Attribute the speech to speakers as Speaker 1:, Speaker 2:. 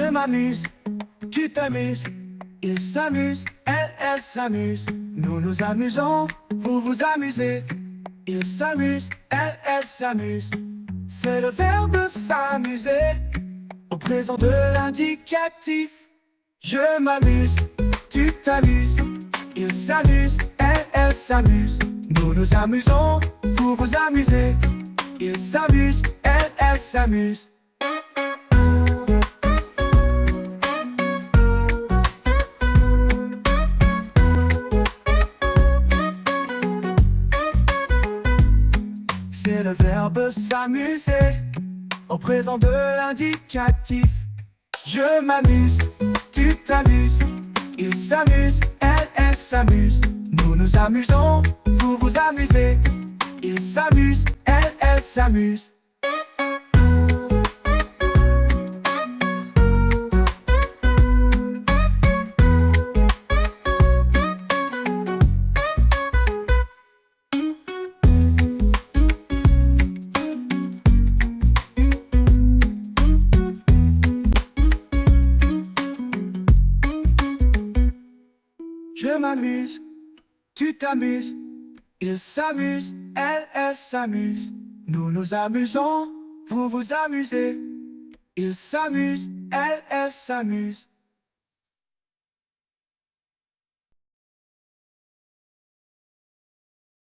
Speaker 1: Je m'amuse, tu t'amuses, il s'amuse, elle s'amuse. Nous nous amusons, vous vous amusez. Il s'amuse, elle s'amuse. C'est le verbe s'amuser au présent de l'indicatif. Je m'amuse, tu t'amuses, il s'amuse, elle s'amuse. Nous nous amusons, vous vous amusez. Il s'amuse, elle s'amuse. C'est le verbe s'amuser au présent de l'indicatif. Je m'amuse, tu t'amuses, il s'amuse, elle s'amuse. Nous nous amusons, vous vous amusez. Il s'amuse, elle s'amuse. Je m'amuse, tu t'amuses, il s'amuse, elle s'amuse. Nous nous amusons, vous vous amusez. Il s'amuse, elle s'amuse.